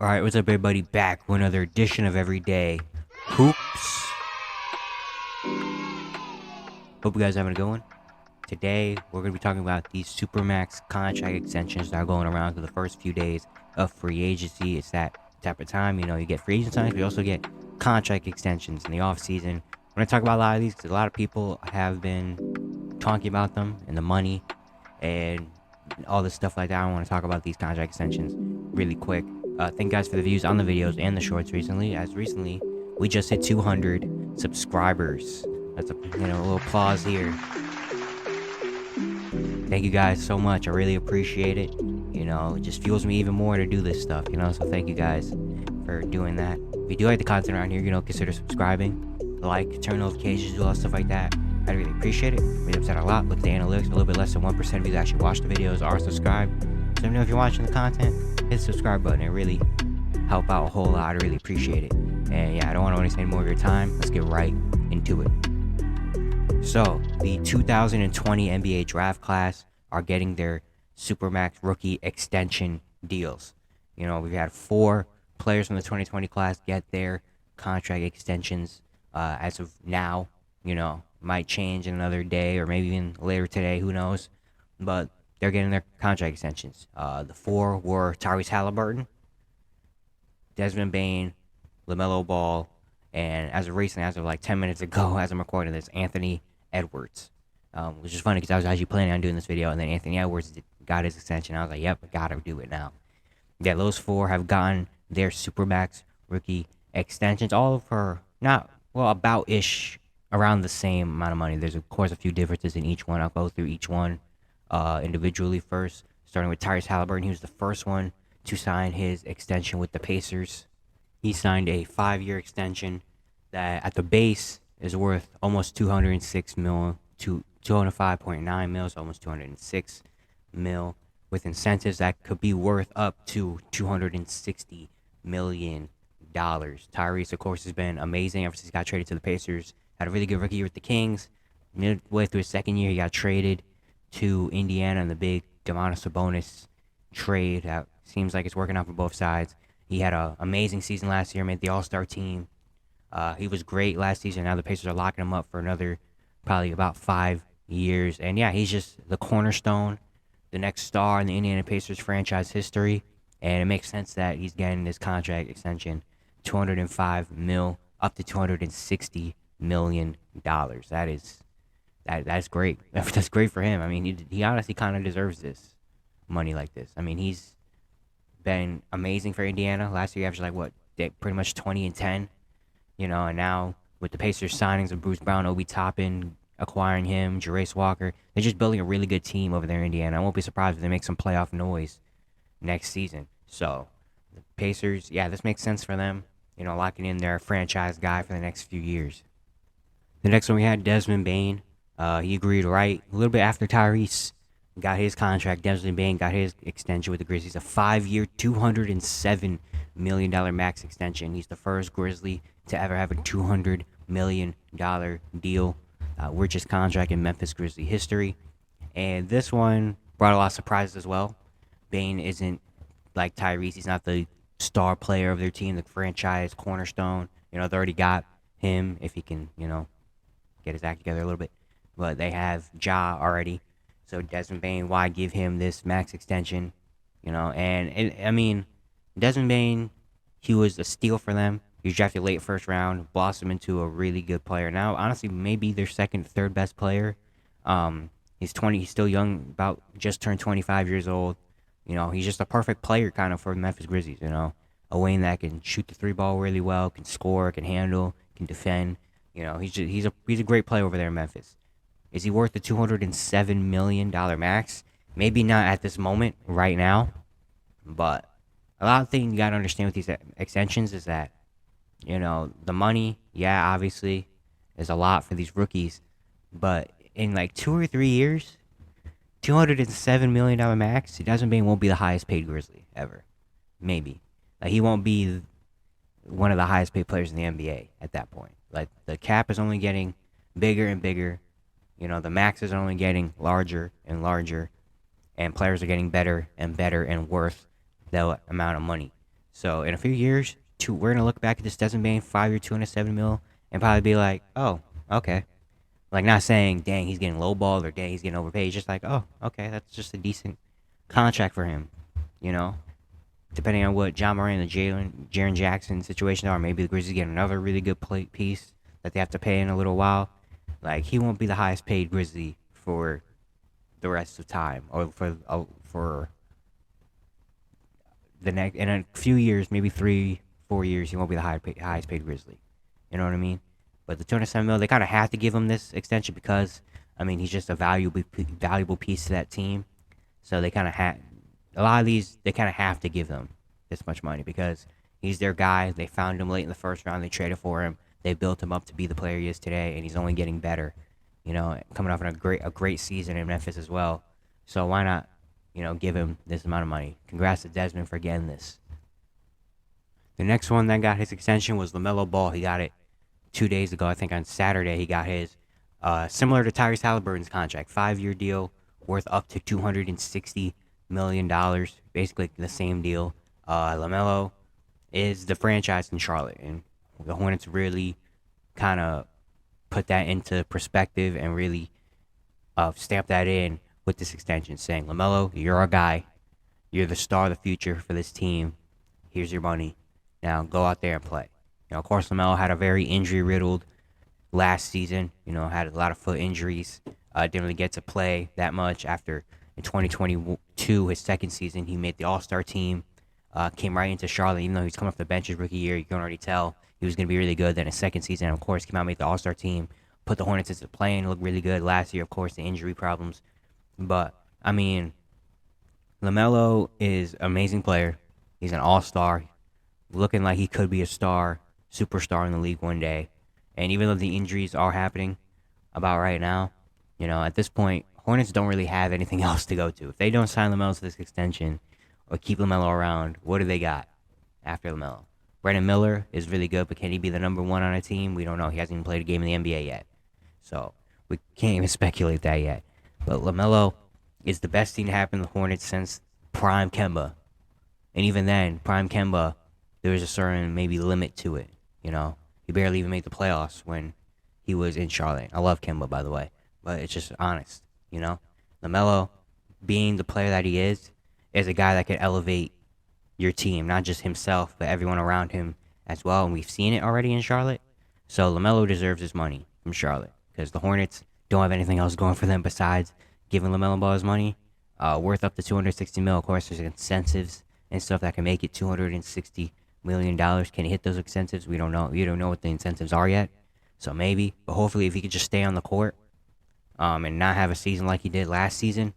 Alright, what's up everybody? Back with another edition of Everyday Hoops. Hope you guys are having a good one. Today, we're going to be talking about these Supermax contract extensions that are going around for the first few days of free agency. It's that type of time, you get free agent signs, but you also get contract extensions in the off season. I'm going to talk about a lot of these because a lot of people have been talking about them and the money and all this stuff like that. I want to talk about these contract extensions really quick. Thank you guys for the views on the videos and the shorts recently. As recently, we just hit 200 subscribers. That's a little applause here. Thank you guys so much. I really appreciate it. It just fuels me even more to do this stuff. So thank you guys for doing that. If you do like the content around here, consider subscribing, like, turn notifications, do all that stuff like that. I'd really appreciate it. Really upset a lot. Look at the analytics. A little bit less than 1% of you that actually watch the videos are subscribed. So if you're watching the content, hit the subscribe button. It really help out a whole lot. I really appreciate it. And yeah, I don't want to waste any more of your time. Let's get right into it. So the 2020 NBA draft class are getting their Supermax rookie extension deals. We've had 4 players from the 2020 class get their contract extensions as of now. Might change in another day or maybe even later today, who knows. But they're getting their contract extensions. The 4 were Tyrese Halliburton, Desmond Bane, LaMelo Ball, and as of like 10 minutes ago, as I'm recording this, Anthony Edwards. Which is funny because I was actually planning on doing this video, and then Anthony Edwards got his extension. I was like, yep, I gotta do it now. Yeah, those 4 have gotten their Supermax rookie extensions. All of her, about-ish, around the same amount of money. There's, of course, a few differences in each one. I'll go through each one individually first, starting with Tyrese Halliburton. He was the first one to sign his extension with the Pacers. He signed a 5-year extension that at the base is worth almost $206 million to 205.9 mil, so almost 206 mil, with incentives that could be worth up to $260 million. Tyrese, of course, has been amazing ever since he got traded to the Pacers. Had a really good rookie year with the Kings. Midway through his second year, he got traded to Indiana in the big Domantas Sabonis trade. That seems like it's working out for both sides. He had an amazing season last year, made the All-Star team. He was great last season. Now the Pacers are locking him up for another probably about 5 years. And yeah, he's just the cornerstone, the next star in the Indiana Pacers franchise history. And it makes sense that he's getting this contract extension, $205 million up to $260 million. That's great. That's great for him. I mean, he honestly kind of deserves this money like this. I mean, he's been amazing for Indiana. Last year, he averaged pretty much 20 and 10. And now with the Pacers signings of Bruce Brown, Obi Toppin, acquiring him, Jarace Walker, they're just building a really good team over there in Indiana. I won't be surprised if they make some playoff noise next season. So the Pacers, yeah, this makes sense for them. Locking in their franchise guy for the next few years. The next one we had Desmond Bane. He agreed right a little bit after Tyrese got his contract. Desmond Bane got his extension with the Grizzlies, a 5-year, $207 million max extension. He's the first Grizzly to ever have a $200 million deal, richest contract in Memphis Grizzly history. And this one brought a lot of surprises as well. Bane isn't like Tyrese. He's not the star player of their team, the franchise cornerstone. They already got him if he can, get his act together a little bit. But they have Ja already. So Desmond Bane, why give him this max extension? Desmond Bane, he was a steal for them. He was drafted late first round, blossomed into a really good player. Now, honestly, maybe their second, third best player. He's 20. He's still young, about just turned 25 years old. He's just a perfect player kind of for the Memphis Grizzlies. A wing that can shoot the 3-ball really well, can score, can handle, can defend. He's a great player over there in Memphis. Is he worth the $207 million max? Maybe not at this moment, right now. But a lot of things you got to understand with these extensions is that, the money, yeah, obviously, is a lot for these rookies. But in like 2 or 3 years, $207 million max, Desmond Bane won't be the highest paid Grizzly ever. Maybe. He won't be one of the highest paid players in the NBA at that point. The cap is only getting bigger and bigger. The maxes are only getting larger and larger. And players are getting better and better and worth that amount of money. So in a few years, we're gonna look back at this Desmond Bane 5-year, 207 mil, and probably be like, oh, okay. Like not saying, dang, he's getting lowballed or dang, he's getting overpaid. It's just like, oh, okay, that's just a decent contract for him. You know, depending on what John Moran and Jaren Jackson situation are, maybe the Grizzlies get another really good piece that they have to pay in a little while. Like he won't be the highest paid Grizzly for the rest of time, or for the next in a few years, maybe 3-4 years, he won't be the highest paid Grizzly. You know what I mean? But the 207 mil, they kind of have to give him this extension because I mean he's just a valuable piece to that team. So they kind of have a lot of these. They kind of have to give him this much money because he's their guy. They found him late in the first round. They traded for him. They built him up to be the player he is today, and he's only getting better. You know, coming off a great season in Memphis as well. So why not, give him this amount of money? Congrats to Desmond for getting this. The next one that got his extension was LaMelo Ball. He got it 2 days ago. I think on Saturday he got his. Similar to Tyrese Halliburton's contract, 5-year deal worth up to $260 million. Basically the same deal. LaMelo is the franchise in Charlotte, and the Hornets really kind of put that into perspective and really stamp that in with this extension, saying, LaMelo, you're our guy. You're the star of the future for this team. Here's your money. Now go out there and play. Of course, LaMelo had a very injury-riddled last season. Had a lot of foot injuries. Didn't really get to play that much after in 2022, his second season, he made the All-Star team. Came right into Charlotte, even though he's coming off the bench his rookie year. You can already tell he was going to be really good. Then his second season, of course, came out, made the All-Star team, put the Hornets into playing, looked really good. Last year, of course, the injury problems. But, I mean, LaMelo is an amazing player. He's an all-star, looking like he could be a superstar in the league one day. And even though the injuries are happening about right now, at this point, Hornets don't really have anything else to go to. If they don't sign LaMelo to this extension or keep LaMelo around, what do they got after LaMelo? Brandon Miller is really good, but can he be the number one on a team? We don't know. He hasn't even played a game in the NBA yet. So we can't even speculate that yet. But LaMelo is the best thing to happen to the Hornets since Prime Kemba. And even then, Prime Kemba, there was a certain maybe limit to it. He barely even made the playoffs when he was in Charlotte. I love Kemba, by the way, but it's just honest. LaMelo, being the player that he is a guy that can elevate your team, not just himself, but everyone around him as well. And we've seen it already in Charlotte. So LaMelo deserves his money from Charlotte because the Hornets don't have anything else going for them besides giving LaMelo Ball his money, worth up to $260 million. Of course, there's incentives and stuff that can make it $260 million. Can he hit those incentives? We don't know. We don't know what the incentives are yet. So maybe, but hopefully, if he could just stay on the court, and not have a season like he did last season,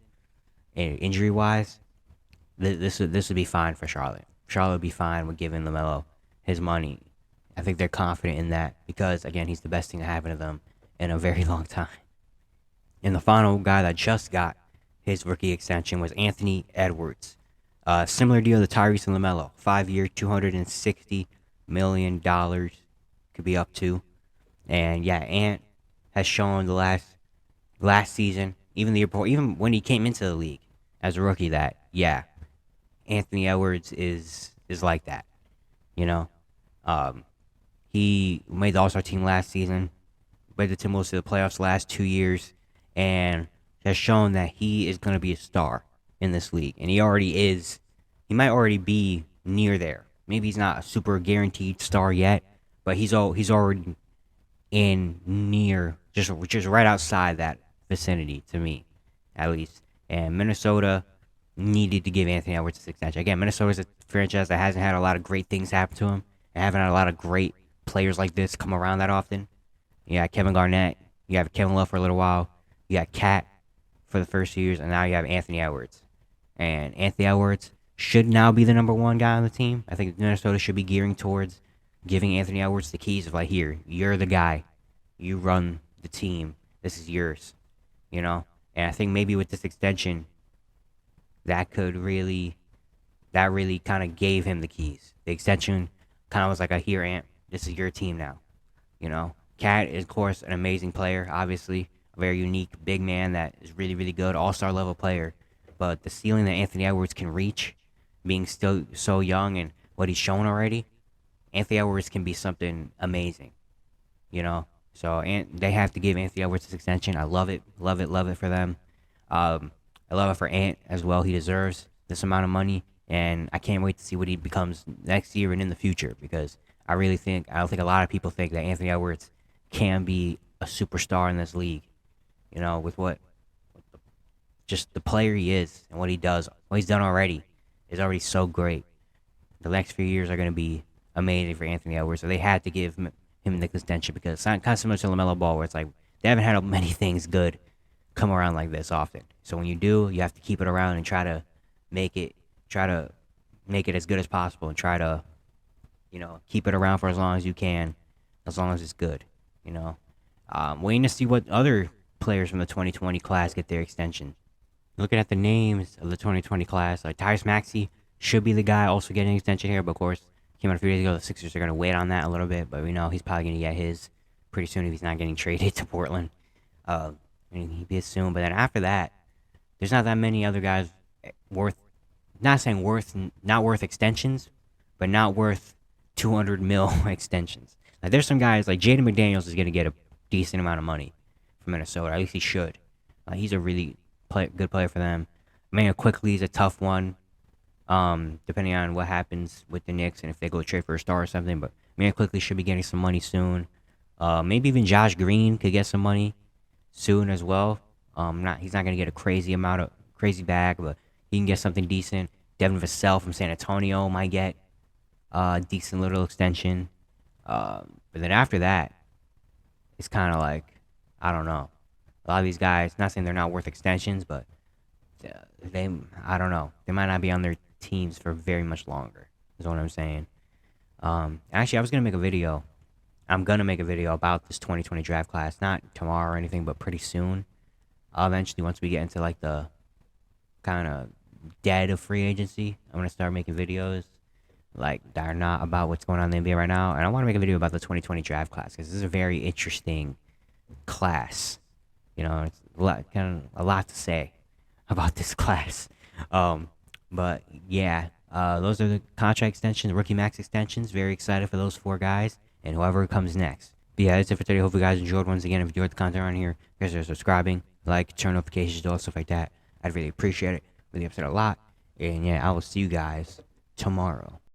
injury wise, this would be fine for Charlotte. Charlotte would be fine with giving LaMelo his money. I think they're confident in that because again, he's the best thing to happen to them in a very long time. And the final guy that just got his rookie extension was Anthony Edwards. Similar deal to Tyrese and LaMelo. 5-year, $260 million could be up to. And yeah, Ant has shown the last season, even the year before, even when he came into the league as a rookie, that yeah, Anthony Edwards is like that. He made the All-Star team last season, led the Timberwolves to the playoffs the last 2 years, and has shown that he is going to be a star in this league. And he already is. He might already be near there. Maybe he's not a super guaranteed star yet, but he's already in near, just right outside that vicinity to me, at least. And Minnesota needed to give Anthony Edwards this extension. Again, Minnesota's a franchise that hasn't had a lot of great things happen to him, and haven't had a lot of great players like this come around that often. You got Kevin Garnett, you have Kevin Love for a little while, you got Cat for the first 2 years, and now you have Anthony Edwards. And Anthony Edwards should now be the number one guy on the team. I think Minnesota should be gearing towards giving Anthony Edwards the keys of, like, here, you're the guy. You run the team. This is yours. And I think maybe with this extension, that really kind of gave him the keys. The extension kind of was like, here, Ant, this is your team now. Cat is, of course, an amazing player, obviously. A very unique big man that is really, really good, all-star level player. But the ceiling that Anthony Edwards can reach, being still so young and what he's shown already, Anthony Edwards can be something amazing, you know. So and they have to give Anthony Edwards this extension. I love it, love it, love it for them. I love it for Ant as well. He deserves this amount of money, and I can't wait to see what he becomes next year and in the future, because I don't think a lot of people think that Anthony Edwards can be a superstar in this league. You know, with just the player he is and what he does, what he's done already is already so great. The next few years are going to be amazing for Anthony Edwards, so they had to give him the extension, because it's kind of similar to LaMelo Ball, where it's like they haven't had many things good come around like this often. So when you do, you have to keep it around and make it try to make it as good as possible, and try to, you know, keep it around for as long as you can, as long as it's good. You know, waiting to see what other players from the 2020 class get their extension. Looking at the names of the 2020 class, like Tyrese Maxey should be the guy also getting an extension here, but of course, came out a few days ago. The Sixers are going to wait on that a little bit, but we know he's probably going to get his pretty soon if he's not getting traded to Portland. He'd be soon, but then after that, there's not that many other guys worth, not worth extensions, but not worth 200 mil extensions. Like there's some guys like Jaden McDaniels is going to get a decent amount of money from Minnesota. At least he should. He's a really good player for them. Emmanuel Quickly is a tough one, depending on what happens with the Knicks and if they go trade for a star or something. But Emmanuel Quickly should be getting some money soon. Maybe even Josh Green could get some money soon as well. He's not going to get a crazy bag, but he can get something decent. Devin Vassell from San Antonio might get a decent little extension. But then after that, it's kind of like, I don't know. A lot of these guys, not saying they're not worth extensions, but I don't know. They might not be on their teams for very much longer, is what I'm saying. Actually, I was going to make a video. I'm going to make a video about this 2020 draft class. Not tomorrow or anything, but pretty soon. Eventually, once we get into like the kind of dead of free agency, I'm going to start making videos like that are not about what's going on in the NBA right now. And I want to make a video about the 2020 draft class, because this is a very interesting class. You know, it's a lot to say about this class. But yeah, those are the contract extensions, rookie max extensions. Very excited for those 4 guys and whoever comes next. But yeah, that's it for today. Hope you guys enjoyed. Once again, if you enjoyed the content around here, you guys are subscribing, like, turn notifications, all stuff like that. I'd really appreciate it. Really upset a lot. And yeah, I will see you guys tomorrow.